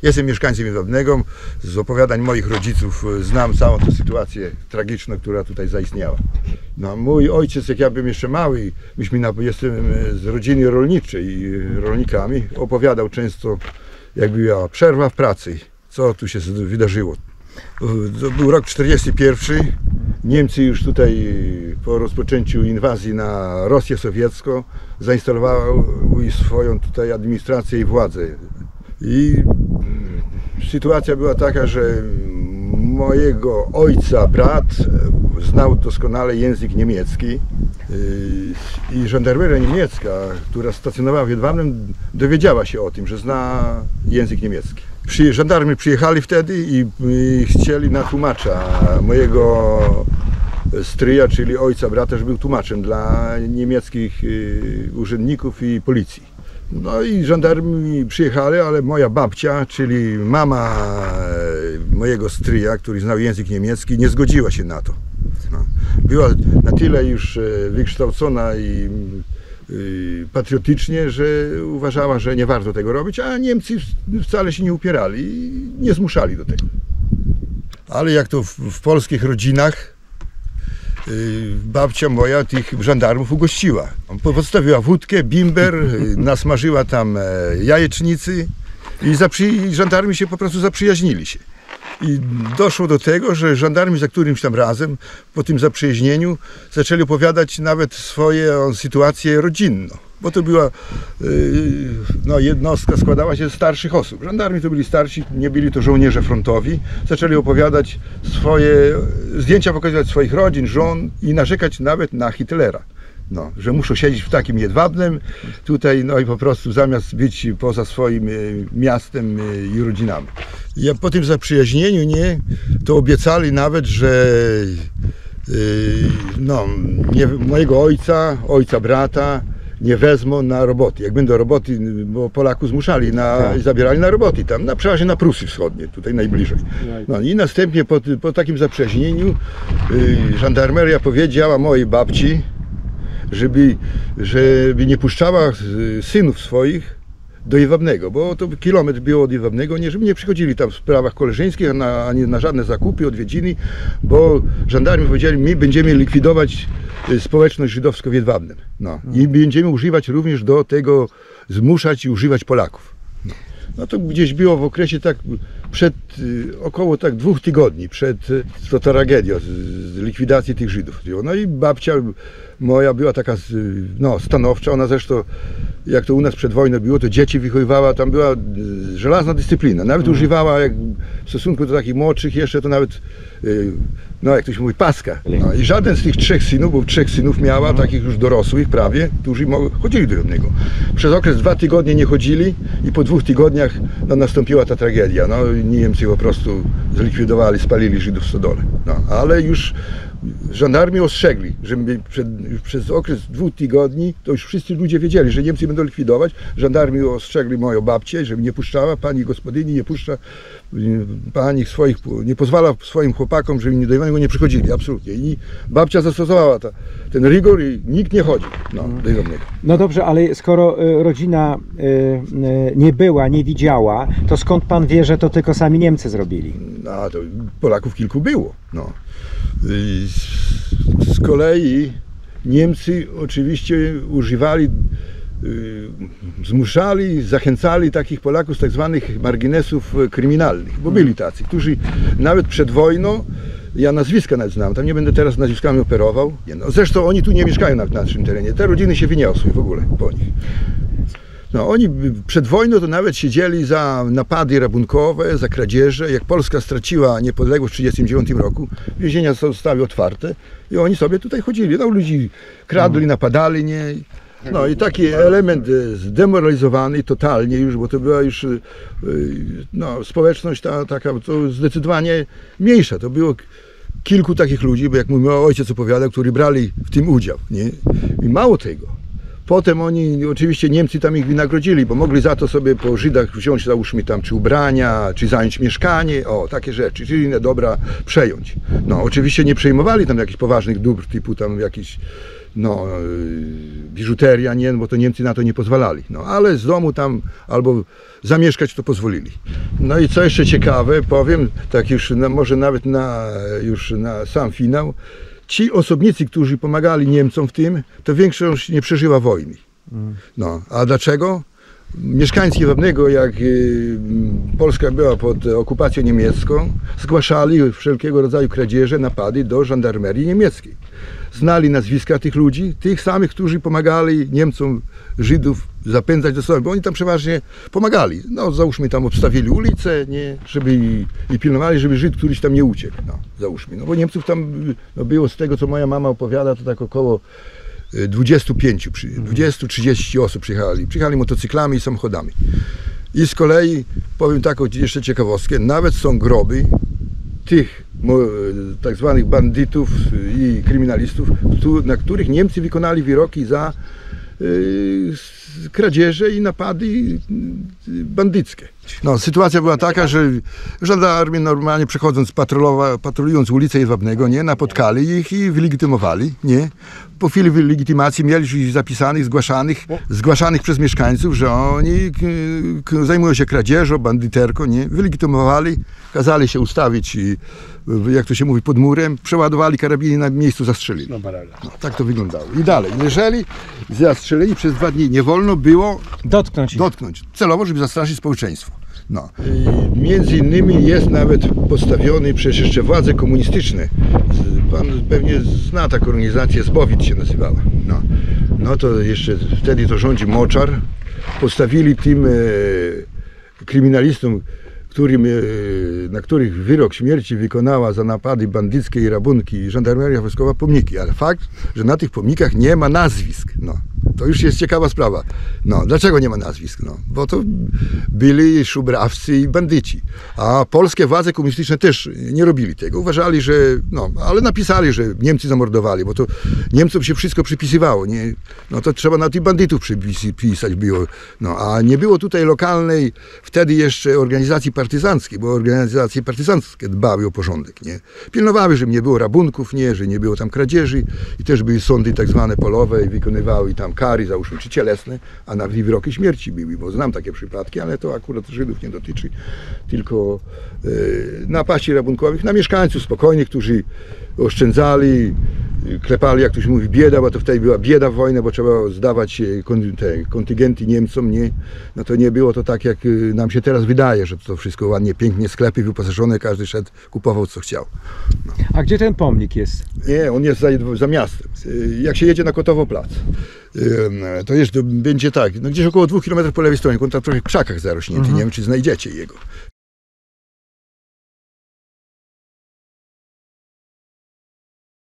Jestem mieszkańcem Jedwabnego, z opowiadań moich rodziców znam całą tę sytuację tragiczną, która tutaj zaistniała. No, mój ojciec, jak ja byłem jeszcze mały, jestem z rodziny rolniczej, rolnikami, opowiadał często, jak była przerwa w pracy, co tu się wydarzyło. To był rok 1941. Niemcy już tutaj po rozpoczęciu inwazji na Rosję sowiecką zainstalowały swoją tutaj administrację i władzę. I sytuacja była taka, że mojego ojca brat znał doskonale język niemiecki i żandarmeria niemiecka, która stacjonowała w Jedwabnem, dowiedziała się o tym, że zna język niemiecki. Żandarmi przyjechali wtedy i chcieli na tłumacza mojego stryja, czyli ojca brata, że był tłumaczem dla niemieckich urzędników i policji. No i żandarmi przyjechali, ale moja babcia, czyli mama mojego stryja, który znał język niemiecki, nie zgodziła się na to. No. Była na tyle już wykształcona i patriotycznie, że uważała, że nie warto tego robić, a Niemcy wcale się nie upierali i nie zmuszali do tego. Ale jak to w polskich rodzinach, babcia moja tych żandarmów ugościła. Podstawiła wódkę, bimber, nasmażyła tam jajecznicy i żandarmi się po prostu zaprzyjaźnili się. I doszło do tego, że żandarmi za którymś tam razem po tym zaprzyjaźnieniu zaczęli opowiadać nawet swoją sytuację rodzinną. Bo to była jednostka, składała się z starszych osób. Żandarmi to byli starsi, nie byli to żołnierze frontowi. Zaczęli opowiadać zdjęcia pokazywać swoich rodzin, żon i narzekać nawet na Hitlera. No, że muszą siedzieć w takim Jedwabnem tutaj, no i po prostu zamiast być poza swoim miastem i rodzinami. I po tym zaprzyjaźnieniu, to obiecali nawet, że mojego ojca brata nie wezmą na roboty. Jak będą roboty, bo Polaków zmuszali, zabierali na roboty tam, przeważnie na Prusy Wschodnie, tutaj najbliżej. No i następnie po takim zaprzyjaźnieniu żandarmeria powiedziała mojej babci, żeby nie puszczała synów swoich do Jedwabnego, bo to kilometr było od Jedwabnego, żeby nie przychodzili tam w sprawach koleżeńskich ani na żadne zakupy, odwiedziny, bo żandarmi powiedzieli, my będziemy likwidować społeczność żydowską w Jedwabnem. No. I będziemy używać również do tego, zmuszać i używać Polaków. No to gdzieś było w okresie około 2 tygodni przed tą tragedią z likwidacji tych Żydów. No i babcia moja była taka stanowcza, ona zresztą jak to u nas przed wojną było, to dzieci wychowywała, tam była żelazna dyscyplina, nawet używała w stosunku do takich młodszych jeszcze to nawet, jak to się mówi, paska. No, i żaden z tych 3 synów, bo 3 synów miała, takich już dorosłych prawie, którzy chodzili do Jedwabnego. Przez okres 2 tygodnie nie chodzili i po 2 tygodniach nastąpiła ta tragedia. No, Niemcy po prostu zlikwidowali, spalili Żydów w stodole. No, ale już żandarmi ostrzegli, że przez okres 2 tygodni to już wszyscy ludzie wiedzieli, że Niemcy będą likwidować. Żandarmi ostrzegli moją babcię, żeby nie puszczała, pani gospodyni nie puszcza, nie pozwala swoim chłopakom, żeby do Jedwabnego nie przychodzili, absolutnie. I babcia zastosowała ten rygor i nikt nie chodzi do Jedwabnego. No dobrze, ale skoro rodzina nie widziała, to skąd pan wie, że to tylko sami Niemcy zrobili? No to Polaków kilku było. No. Z kolei Niemcy oczywiście używali, zmuszali, zachęcali takich Polaków z tak zwanych marginesów kryminalnych, bo byli tacy, którzy nawet przed wojną, ja nazwiska nawet znam, tam nie będę teraz nazwiskami operował, zresztą oni tu nie mieszkają na naszym terenie, te rodziny się wyniosły w ogóle po nich. No, oni przed wojną to nawet siedzieli za napady rabunkowe, za kradzieże. Jak Polska straciła niepodległość w 1939 roku, więzienia zostały otwarte i oni sobie tutaj chodzili. No, ludzi kradli, napadali, No i taki element zdemoralizowany totalnie już, bo to była już społeczność taka to zdecydowanie mniejsza. To było kilku takich ludzi, bo jak mój ojciec opowiadał, którzy brali w tym udział. Nie? I mało tego. Potem oni, oczywiście Niemcy tam ich wynagrodzili, bo mogli za to sobie po Żydach wziąć, załóżmy tam, czy ubrania, czy zająć mieszkanie, o, takie rzeczy, czyli inne dobra przejąć. No, oczywiście nie przejmowali tam jakichś poważnych dóbr, typu tam jakiś, no, biżuteria, nie, bo to Niemcy na to nie pozwalali. No, ale z domu tam albo zamieszkać to pozwolili. No i co jeszcze ciekawe, powiem, tak już może nawet już na sam finał, ci osobnicy, którzy pomagali Niemcom w tym, to większość nie przeżyła wojny. No, a dlaczego? Mieszkańcy Wabnego, jak Polska była pod okupacją niemiecką, zgłaszali wszelkiego rodzaju kradzieże, napady do żandarmerii niemieckiej. Znali nazwiska tych ludzi, tych samych, którzy pomagali Niemcom, Żydów zapędzać do sobą, bo oni tam przeważnie pomagali. No, załóżmy, tam obstawili ulicę, nie, żeby i pilnowali, żeby Żyd któryś tam nie uciekł. No, załóżmy. No, bo Niemców tam było, z tego co moja mama opowiada, to tak około 20-30 osób przyjechali. Przyjechali motocyklami i samochodami. I z kolei, powiem taką jeszcze ciekawostkę, nawet są groby tych tak zwanych bandytów i kryminalistów, na których Niemcy wykonali wyroki za kradzieże i napady bandyckie. No, sytuacja była taka, że żandarmi normalnie przechodząc, patrolując ulicę Jedwabnego, nie, napotkali ich i wylegitymowali, nie. Po chwili legitymacji mieli już zapisanych, zgłaszanych przez mieszkańców, że oni zajmują się kradzieżą, bandyterką, nie. Wylegitymowali, kazali się ustawić, jak to się mówi, pod murem, przeładowali karabiny, na miejscu zastrzelili. No, tak to wyglądało. I dalej, leżeli, zastrzelili, przez 2 dni nie wolno było dotknąć. Celowo, żeby zastraszyć społeczeństwo. No. Między innymi jest nawet postawiony przez jeszcze władze komunistyczne. Pan pewnie zna taką organizację, Zbowit się nazywała. No to jeszcze wtedy to rządzi Moczar. Postawili tym kryminalistom, na których wyrok śmierci wykonała za napady bandyckie i rabunki żandarmeria wojskowa, pomniki. Ale fakt, że na tych pomnikach nie ma nazwisk. No. To już jest ciekawa sprawa. No, dlaczego nie ma nazwisk? No, bo to byli szubrawcy i bandyci. A polskie władze komunistyczne też nie robili tego. Uważali, że, no, ale napisali, że Niemcy zamordowali, bo to Niemcom się wszystko przypisywało. Nie? No to trzeba na tych bandytów przypisać było. No, a nie było tutaj lokalnej, wtedy jeszcze organizacji partyzanckiej, bo organizacje partyzanckie dbały o porządek. Nie? Pilnowały, żeby nie było rabunków, nie, że nie było tam kradzieży i też były sądy tak zwane polowe i wykonywały tam kary, załóżmy, czy cielesne, a nawet i wyroki śmierci były, bo znam takie przypadki, ale to akurat Żydów nie dotyczy, tylko napaści rabunkowych na mieszkańców spokojnych, którzy oszczędzali, klepali, jak ktoś mówi, bieda, bo to wtedy była bieda w wojnie, bo trzeba zdawać te kontyngenty Niemcom, nie? No to nie było to tak, jak nam się teraz wydaje, że to wszystko ładnie, pięknie, sklepy wyposażone, każdy szedł, kupował co chciał. No. A gdzie ten pomnik jest? Nie, on jest za miastem. Jak się jedzie na Kotowo Plac, to będzie tak, no gdzieś około 2 km po lewej stronie, on tam trochę w krzakach zarośnięty, nie wiem, czy znajdziecie jego.